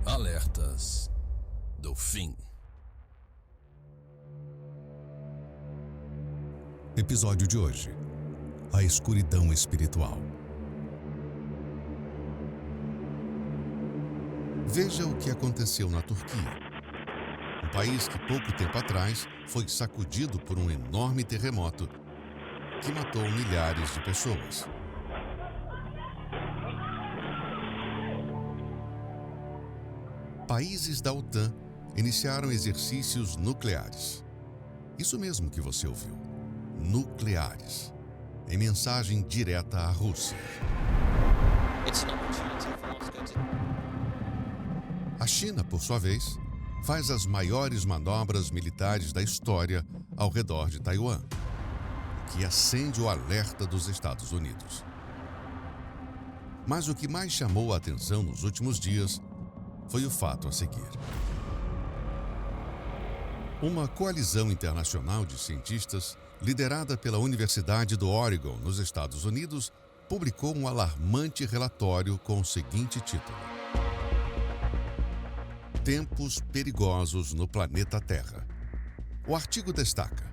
Alertas do fim. Episódio de hoje: a escuridão espiritual. Veja o que aconteceu na Turquia. Um país que pouco tempo atrás foi sacudido por um enorme terremoto que matou milhares de pessoas. Países da OTAN iniciaram exercícios nucleares. Isso mesmo que você ouviu. Nucleares. Em mensagem direta à Rússia. A China, por sua vez, faz as maiores manobras militares da história ao redor de Taiwan, o que acende o alerta dos Estados Unidos. Mas o que mais chamou a atenção nos últimos dias foi o fato a seguir. Uma coalizão internacional de cientistas, liderada pela Universidade do Oregon, nos Estados Unidos, publicou um alarmante relatório com o seguinte título: Tempos perigosos no planeta Terra. O artigo destaca: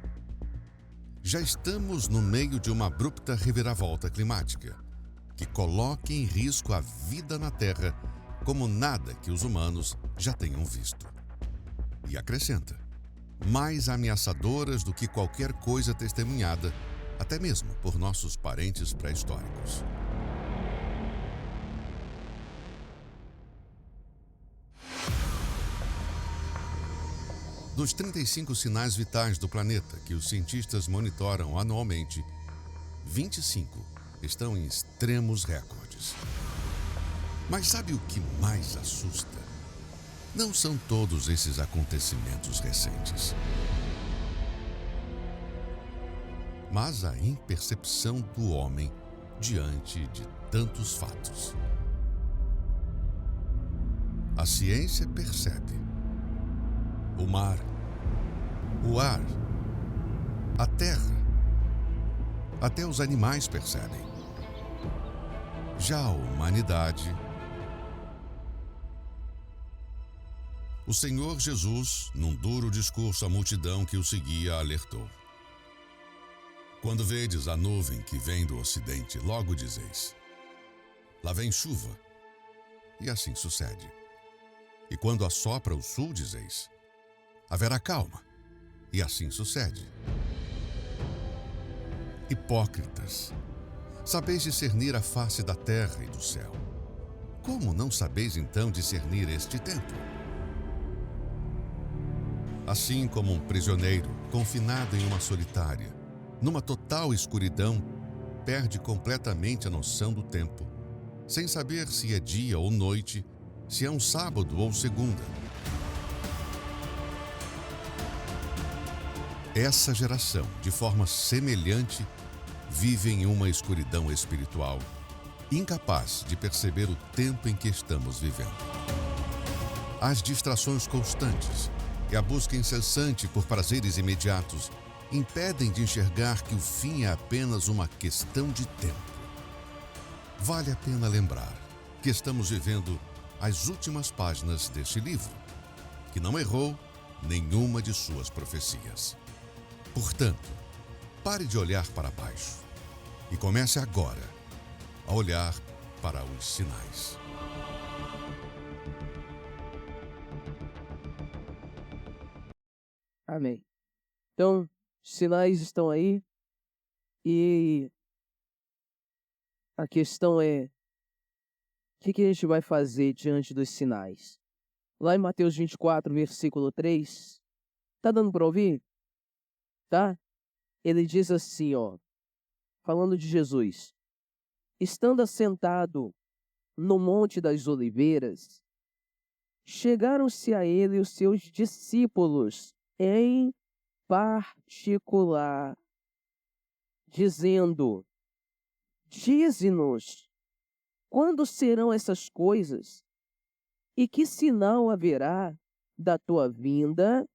já estamos no meio de uma abrupta reviravolta climática, que coloca em risco a vida na Terra como nada que os humanos já tenham visto. E acrescenta: mais ameaçadoras do que qualquer coisa testemunhada, até mesmo por nossos parentes pré-históricos. Dos 35 sinais vitais do planeta que os cientistas monitoram anualmente, 25 estão em extremos recordes. Mas sabe o que mais assusta? Não são todos esses acontecimentos recentes, mas a impercepção do homem diante de tantos fatos. A ciência percebe. O mar, o ar, a terra, até os animais percebem. Já a humanidade... O Senhor Jesus, num duro discurso à multidão que o seguia, alertou: quando vedes a nuvem que vem do ocidente, logo dizeis: lá vem chuva, e assim sucede. E quando assopra o sul, dizeis: haverá calma, e assim sucede. Hipócritas, sabeis discernir a face da terra e do céu. Como não sabeis então discernir este tempo? Assim como um prisioneiro, confinado em uma solitária, numa total escuridão, perde completamente a noção do tempo, sem saber se é dia ou noite, se é um sábado ou segunda. Essa geração, de forma semelhante, vive em uma escuridão espiritual, incapaz de perceber o tempo em que estamos vivendo. As distrações constantes e a busca incessante por prazeres imediatos impedem de enxergar que o fim é apenas uma questão de tempo. Vale a pena lembrar que estamos vivendo as últimas páginas deste livro, que não errou nenhuma de suas profecias. Portanto, pare de olhar para baixo e comece agora a olhar para os sinais. Amém. Então, os sinais estão aí e a questão é: o que a gente vai fazer diante dos sinais? Lá em Mateus 24, versículo 3, tá dando para ouvir? Tá? Ele diz assim, ó, falando de Jesus: estando assentado no Monte das Oliveiras, chegaram-se a ele os seus discípulos em particular, dizendo: dize-nos, quando serão essas coisas? E que sinal haverá da tua vinda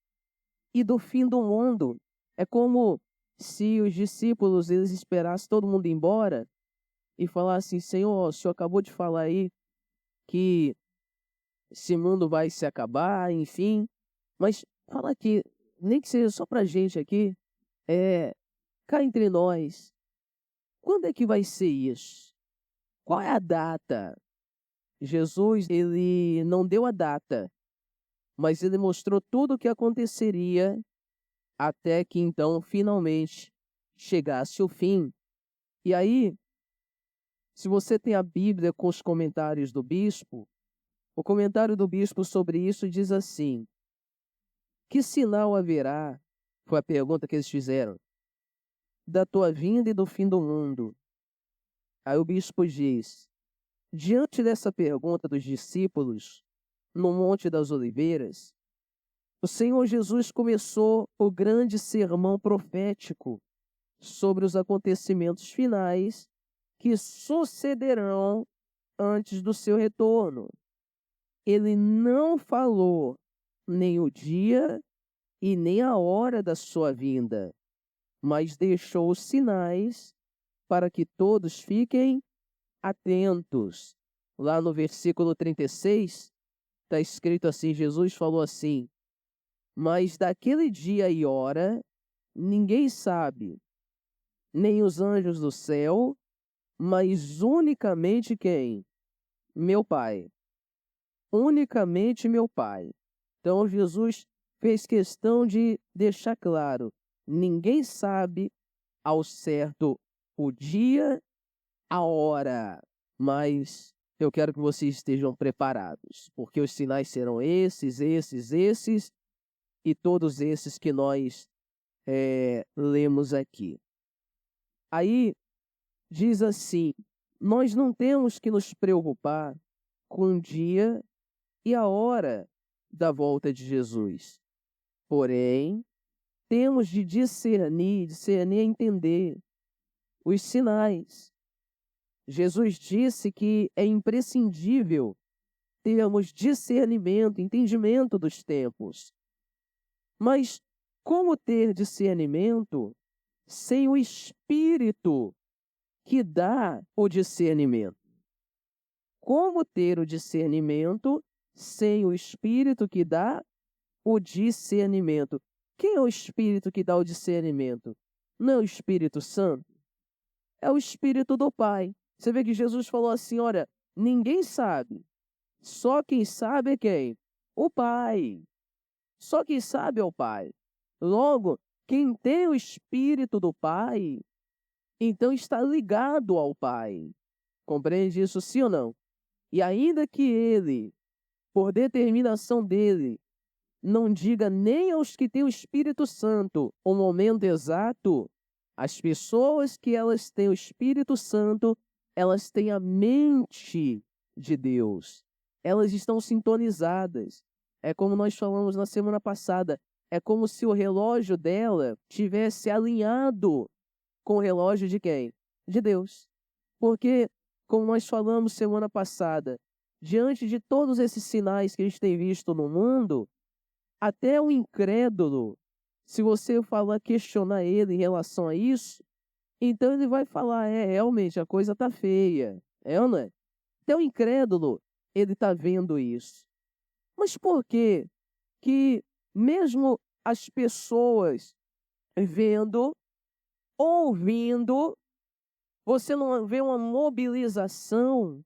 e do fim do mundo? É como se os discípulos eles esperassem todo mundo ir embora e falassem: Senhor, o Senhor acabou de falar aí que esse mundo vai se acabar, enfim. Mas fala aqui, nem que seja só pra gente aqui, cá entre nós, quando é que vai ser isso? Qual é a data? Jesus, ele não deu a data, mas ele mostrou tudo o que aconteceria até que então finalmente chegasse o fim. E aí, se você tem a Bíblia com os comentários do bispo, o comentário do bispo sobre isso diz assim: que sinal haverá? Foi a pergunta que eles fizeram. Da tua vinda e do fim do mundo. Aí o bispo diz: diante dessa pergunta dos discípulos, no Monte das Oliveiras, o Senhor Jesus começou o grande sermão profético sobre os acontecimentos finais que sucederão antes do seu retorno. Ele não falou nem o dia e nem a hora da sua vinda, mas deixou os sinais para que todos fiquem atentos. Lá no versículo 36, está escrito assim, Jesus falou assim: mas daquele dia e hora ninguém sabe, nem os anjos do céu, mas unicamente quem? Meu Pai. Unicamente meu Pai. Então Jesus fez questão de deixar claro, ninguém sabe ao certo o dia, a hora, mas eu quero que vocês estejam preparados, porque os sinais serão esses, e todos esses que nós lemos aqui. Aí diz assim, nós não temos que nos preocupar com o dia e a hora da volta de Jesus. Porém, temos de discernir e entender os sinais. Jesus disse que é imprescindível termos discernimento, entendimento dos tempos. Mas como ter discernimento sem o Espírito que dá o discernimento? Como ter o discernimento sem o Espírito que dá o discernimento? Quem é o Espírito que dá o discernimento? Não é o Espírito Santo? É o Espírito do Pai. Você vê que Jesus falou assim, olha, ninguém sabe. Só quem sabe é quem? O Pai. Só quem sabe é o Pai. Logo, quem tem o Espírito do Pai, então está ligado ao Pai. Compreende isso, sim ou não? E ainda que ele, por determinação dele, não diga nem aos que têm o Espírito Santo o momento exato, as pessoas que elas têm o Espírito Santo, elas têm a mente de Deus. Elas estão sintonizadas. É como nós falamos na semana passada, é como se o relógio dela tivesse alinhado com o relógio de quem? De Deus. Porque, como nós falamos semana passada, diante de todos esses sinais que a gente tem visto no mundo, até o incrédulo, se você questionar ele em relação a isso, então ele vai falar, realmente a coisa tá feia, ou não é? Até o incrédulo, ele tá vendo isso. Mas por que que mesmo as pessoas vendo, ouvindo, você não vê uma mobilização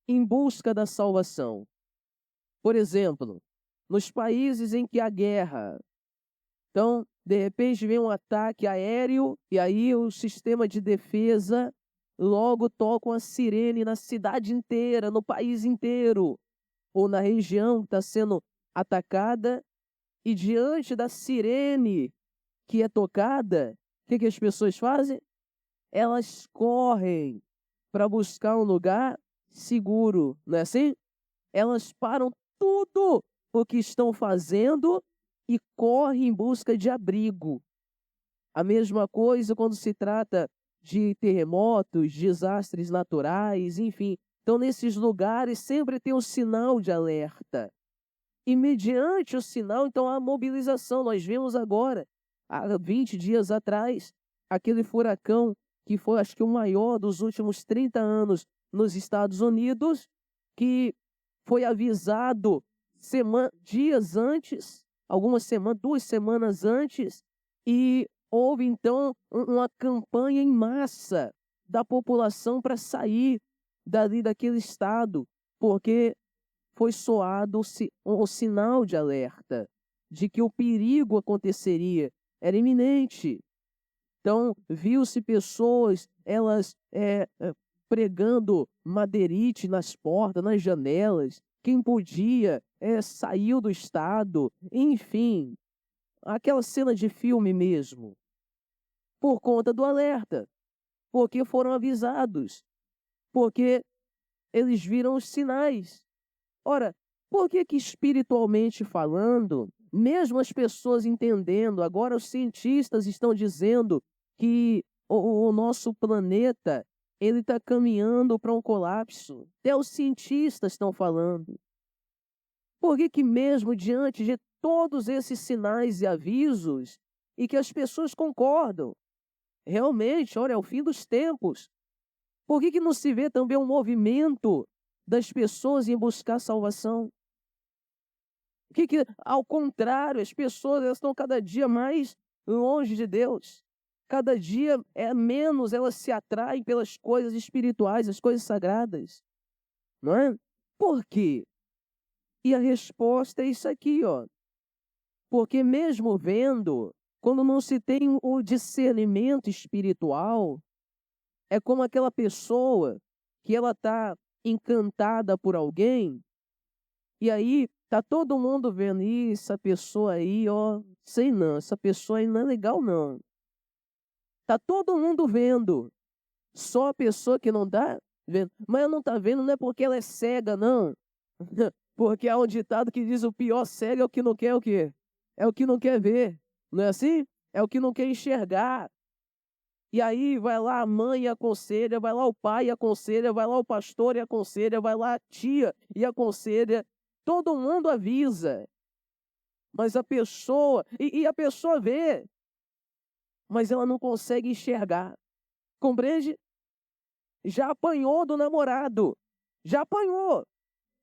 em busca da salvação? Por exemplo, nos países em que há guerra, então, de repente vem um ataque aéreo e aí o sistema de defesa logo toca uma sirene na cidade inteira, no país inteiro, ou na região que está sendo atacada, e diante da sirene que é tocada, o que as pessoas fazem? Elas correm para buscar um lugar seguro, não é assim? Elas param tudo o que estão fazendo e correm em busca de abrigo. A mesma coisa quando se trata de terremotos, desastres naturais, enfim. Então, nesses lugares sempre tem um sinal de alerta. E mediante o sinal, então, há mobilização. Nós vimos agora, há 20 dias atrás, aquele furacão que foi, acho que, o maior dos últimos 30 anos nos Estados Unidos, que foi avisado dias antes, algumas semanas, 2 semanas antes, e houve então uma campanha em massa da população para sair daquele estado, porque foi soado o sinal de alerta de que o perigo aconteceria, era iminente. Então, viu-se pessoas, elas pregando madeirite nas portas, nas janelas. Quem podia saiu do estado. Enfim, aquela cena de filme mesmo. Por conta do alerta. Porque foram avisados. Porque eles viram os sinais. Ora, por que espiritualmente falando, mesmo as pessoas entendendo, agora os cientistas estão dizendo que o nosso planeta ele está caminhando para um colapso. Até os cientistas estão falando. Por que mesmo diante de todos esses sinais e avisos, e que as pessoas concordam, realmente, olha, é o fim dos tempos, por que não se vê também um movimento das pessoas em buscar salvação? Ao contrário, as pessoas elas estão cada dia mais longe de Deus. Cada dia menos elas se atraem pelas coisas espirituais, as coisas sagradas. Não é? Por quê? E a resposta é isso aqui, ó. Porque mesmo vendo, quando não se tem o discernimento espiritual, é como aquela pessoa que ela está encantada por alguém, e aí tá todo mundo vendo isso, essa pessoa aí, ó, sei não, essa pessoa aí não é legal não. Tá todo mundo vendo, só a pessoa que não tá vendo. Mas ela não tá vendo não é porque ela é cega, não. Porque há um ditado que diz o pior cego é o que não quer o quê? É o que não quer ver, não é assim? É o que não quer enxergar. E aí vai lá a mãe e aconselha, vai lá o pai e aconselha, vai lá o pastor e aconselha, vai lá a tia e aconselha. Todo mundo avisa. Mas a pessoa, e a pessoa vê, mas ela não consegue enxergar. Compreende? Já apanhou do namorado. Já apanhou.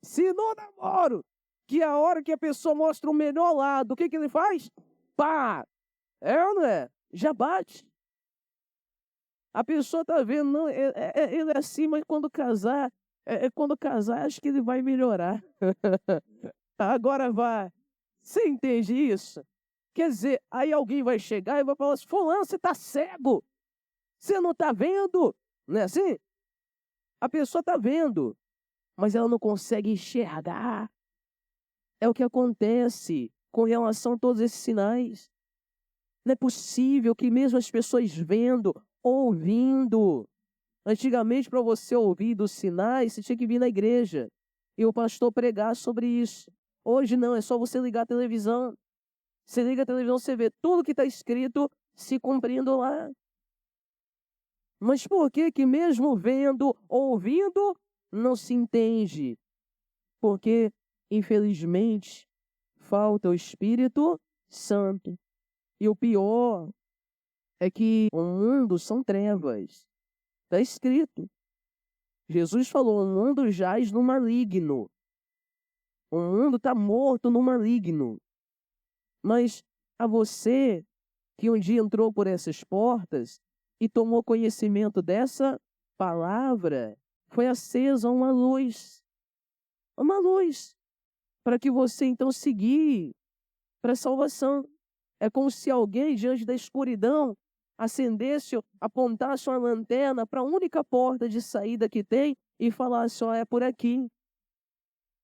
Se no namoro, que é a hora que a pessoa mostra o melhor lado, o que ele faz? Pá! É ou não é? Já bate. A pessoa tá vendo, não, ele é assim, mas quando casar, acho que ele vai melhorar. Agora vai. Você entende isso? Quer dizer, aí alguém vai chegar e vai falar assim, fulano, você tá cego. Você não tá vendo? Não é assim? A pessoa tá vendo, mas ela não consegue enxergar. É o que acontece com relação a todos esses sinais. Não é possível que mesmo as pessoas vendo, ouvindo. Antigamente, para você ouvir dos sinais, você tinha que vir na igreja e o pastor pregar sobre isso. Hoje não, é só você ligar a televisão. Você liga a televisão, você vê tudo que está escrito se cumprindo lá. Mas por que mesmo vendo, ouvindo, não se entende? Porque, infelizmente, falta o Espírito Santo. E o pior é que o mundo são trevas. Está escrito. Jesus falou, o mundo jaz no maligno. O mundo está morto no maligno. Mas a você que um dia entrou por essas portas e tomou conhecimento dessa palavra, foi acesa uma luz. Uma luz. Para que você então seguir para a salvação. É como se alguém diante da escuridão acendesse, apontasse uma lanterna para a única porta de saída que tem e falasse, ó, é por aqui.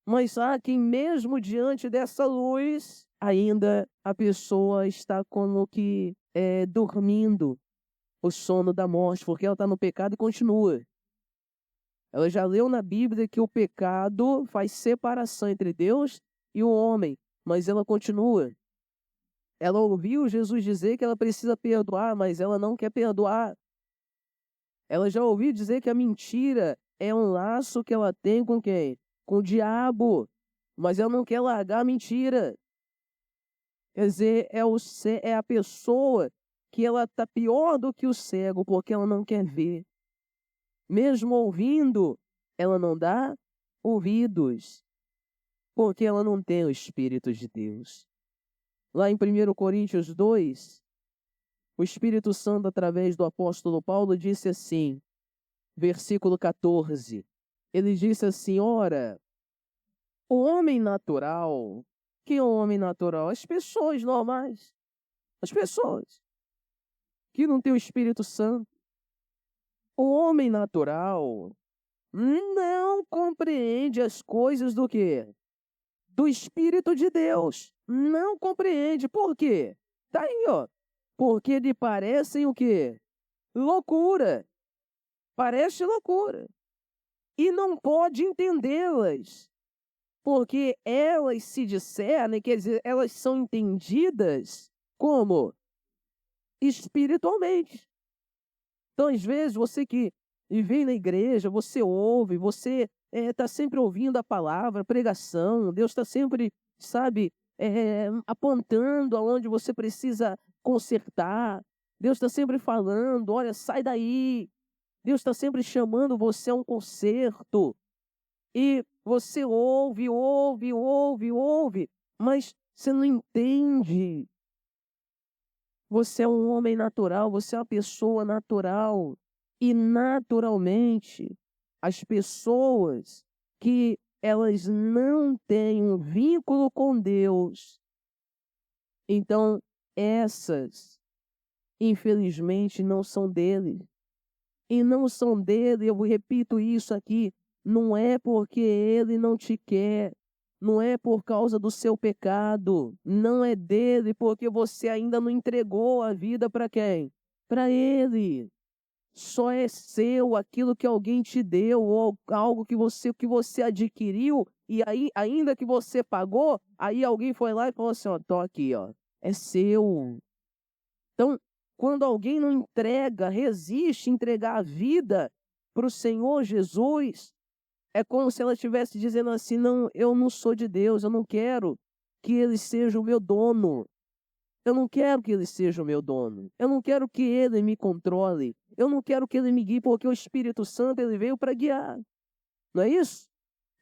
Mas há quem mesmo diante dessa luz, ainda a pessoa está como que dormindo o sono da morte, porque ela está no pecado e continua. Ela já leu na Bíblia que o pecado faz separação entre Deus e o homem, mas ela continua. Ela ouviu Jesus dizer que ela precisa perdoar, mas ela não quer perdoar. Ela já ouviu dizer que a mentira é um laço que ela tem com quem? Com o diabo. Mas ela não quer largar a mentira. Quer dizer, é a pessoa que ela está pior do que o cego, porque ela não quer ver. Mesmo ouvindo, ela não dá ouvidos. Porque ela não tem o Espírito de Deus. Lá em 1 Coríntios 2, o Espírito Santo, através do apóstolo Paulo, disse assim, versículo 14, ele disse assim, ora, o homem natural, quem é o homem natural? As pessoas normais, as pessoas que não têm o Espírito Santo. O homem natural não compreende as coisas do quê? Do Espírito de Deus. Não compreende. Por quê? Tá aí, ó. Porque lhe parecem o quê? Loucura. Parece loucura. E não pode entendê-las. Porque elas se discernem, quer dizer, elas são entendidas como? Espiritualmente. Então, às vezes, você que vem na igreja, você ouve, você está sempre ouvindo a palavra, a pregação, Deus está sempre, sabe, apontando aonde você precisa consertar, Deus está sempre falando, olha, sai daí, Deus está sempre chamando você a um conserto, e você ouve, mas você não entende. Você é um homem natural, você é uma pessoa natural. E naturalmente, as pessoas que elas não têm um vínculo com Deus, então essas, infelizmente, não são dele. E não são dele, eu repito isso aqui, não é porque ele não te quer, não é por causa do seu pecado, não é dele porque você ainda não entregou a vida para quem? Para ele. Só é seu aquilo que alguém te deu ou algo que você adquiriu e aí ainda que você pagou, aí alguém foi lá e falou assim, ó, tô aqui, ó, é seu. Então, quando alguém não entrega, resiste a entregar a vida para o Senhor Jesus, é como se ela estivesse dizendo assim, não, eu não sou de Deus, eu não quero que ele seja o meu dono. Eu não quero que ele seja o meu dono. Eu não quero que ele me controle. Eu não quero que ele me guie, porque o Espírito Santo ele veio para guiar. Não é isso?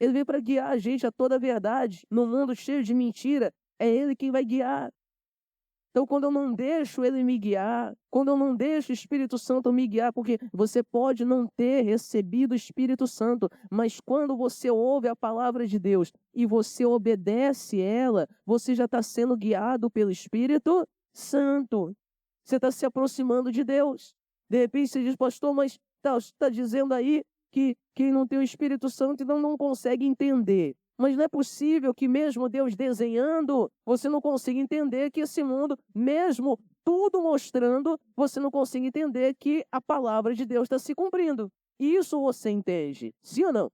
Ele veio para guiar a gente a toda a verdade. No mundo cheio de mentira, é ele quem vai guiar. Então, quando eu não deixo ele me guiar, quando eu não deixo o Espírito Santo me guiar, porque você pode não ter recebido o Espírito Santo, mas quando você ouve a palavra de Deus e você obedece ela, você já está sendo guiado pelo Espírito Santo. Você está se aproximando de Deus. De repente você diz, pastor, mas está dizendo aí que quem não tem o Espírito Santo então não consegue entender. Mas não é possível que mesmo Deus desenhando, você não consiga entender que esse mundo, mesmo tudo mostrando, você não consiga entender que a palavra de Deus está se cumprindo. Isso você entende, sim ou não?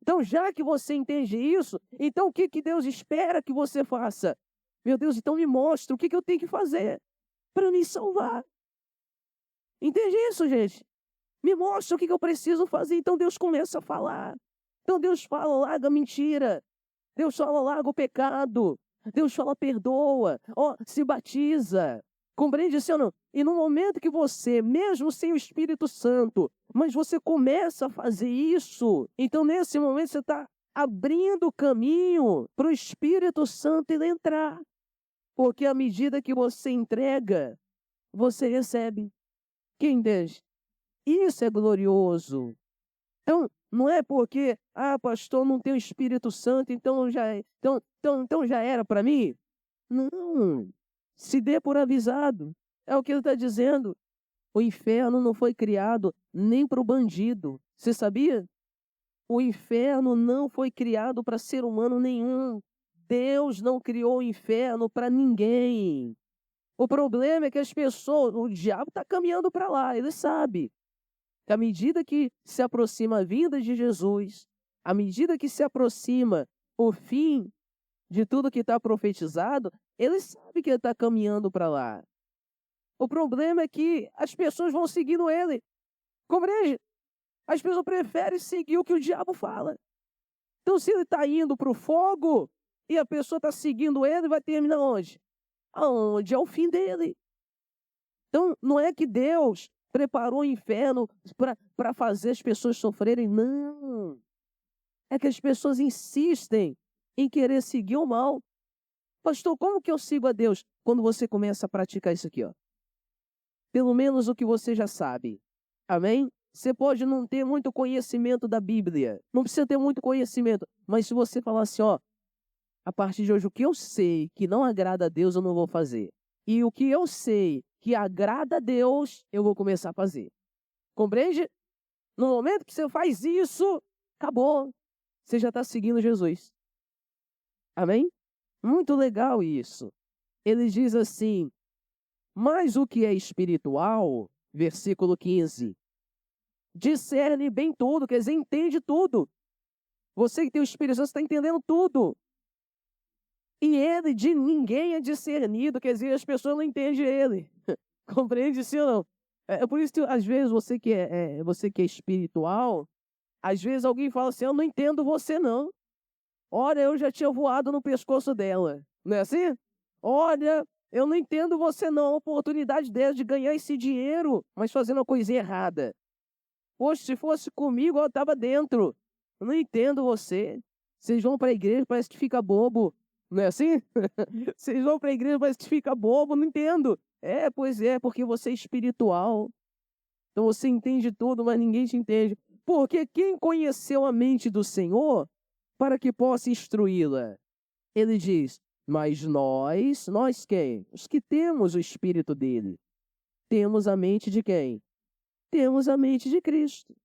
Então, já que você entende isso, então o que Deus espera que você faça? Meu Deus, então me mostra o que eu tenho que fazer para me salvar. Entende isso, gente? Me mostra o que eu preciso fazer. Então Deus começa a falar. Então Deus fala, larga a mentira. Deus fala, larga o pecado. Deus fala, perdoa. Ó, se batiza. Compreende isso ou não? E no momento que você, mesmo sem o Espírito Santo, mas você começa a fazer isso, então nesse momento você está abrindo o caminho para o Espírito Santo ele entrar. Porque à medida que você entrega, você recebe. Quem entende? Isso é glorioso. Então, não é porque, pastor, não tem o Espírito Santo, então já era para mim? Não. Se dê por avisado. É o que ele está dizendo. O inferno não foi criado nem para o bandido. Você sabia? O inferno não foi criado para ser humano nenhum. Deus não criou o inferno para ninguém. O problema é que as pessoas, o diabo está caminhando para lá, ele sabe. À medida que se aproxima a vinda de Jesus, à medida que se aproxima o fim de tudo que está profetizado, ele sabe que ele está caminhando para lá. O problema é que as pessoas vão seguindo ele. Compreende? As pessoas preferem seguir o que o diabo fala. Então, se ele está indo para o fogo e a pessoa está seguindo ele, vai terminar onde? Aonde é o fim dele. Então, não é que Deus preparou o inferno para fazer as pessoas sofrerem. Não. É que as pessoas insistem em querer seguir o mal. Pastor, como que eu sigo a Deus? Quando você começa a praticar isso aqui, ó. Pelo menos o que você já sabe. Amém? Você pode não ter muito conhecimento da Bíblia. Não precisa ter muito conhecimento. Mas se você falar assim, ó, a partir de hoje, o que eu sei que não agrada a Deus, eu não vou fazer. E o que eu sei que agrada a Deus, eu vou começar a fazer. Compreende? No momento que você faz isso, acabou. Você já está seguindo Jesus. Amém? Muito legal isso. Ele diz assim, mas o que é espiritual, versículo 15, discerne bem tudo, quer dizer, entende tudo. Você que tem o Espírito Santo está entendendo tudo. E ele de ninguém é discernido, quer dizer, as pessoas não entendem ele. Compreende sim ou não? É por isso que às vezes você que é espiritual, às vezes alguém fala assim, eu não entendo você não. Olha, eu já tinha voado no pescoço dela. Não é assim? Olha, eu não entendo você não. A oportunidade dela de ganhar esse dinheiro, mas fazendo a coisinha errada. Poxa, se fosse comigo, eu estava dentro. Eu não entendo você. Vocês vão para a igreja, parece que fica bobo. Não é assim? Vocês vão para a igreja, parece que fica bobo. Não entendo. Pois é, porque você é espiritual. Então você entende tudo, mas ninguém te entende. Porque quem conheceu a mente do Senhor para que possa instruí-la? Ele diz, mas nós quem? Os que temos o Espírito dele. Temos a mente de quem? Temos a mente de Cristo.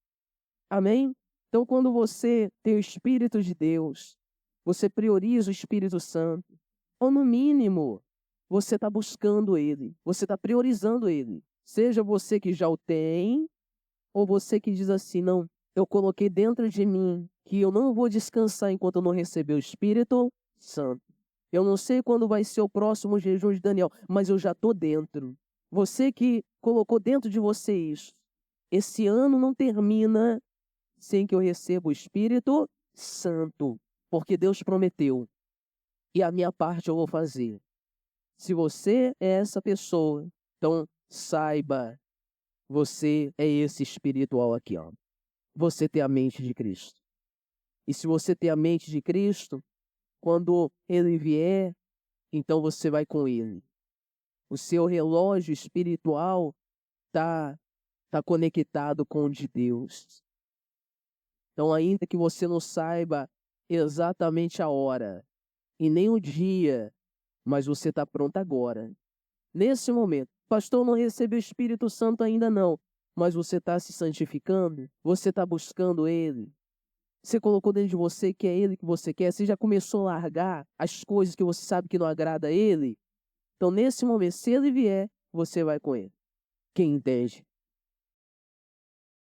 Amém? Então, quando você tem o Espírito de Deus, você prioriza o Espírito Santo, ou no mínimo, você está buscando ele, você está priorizando ele. Seja você que já o tem, ou você que diz assim, não, eu coloquei dentro de mim que eu não vou descansar enquanto eu não receber o Espírito Santo. Eu não sei quando vai ser o próximo jejum de Daniel, mas eu já estou dentro. Você que colocou dentro de você isso. Esse ano não termina sem que eu receba o Espírito Santo, porque Deus prometeu. E a minha parte eu vou fazer. Se você é essa pessoa, então saiba, você é esse espiritual aqui, ó. Você tem a mente de Cristo. E se você tem a mente de Cristo, quando ele vier, então você vai com ele. O seu relógio espiritual tá conectado com o de Deus. Então, ainda que você não saiba exatamente a hora e nem o dia, mas você está pronto agora. Nesse momento, pastor, não recebeu o Espírito Santo ainda não, mas você está se santificando, você está buscando ele. Você colocou dentro de você que é ele que você quer, você já começou a largar as coisas que você sabe que não agrada a ele. Então, nesse momento, se ele vier, você vai com ele. Quem entende?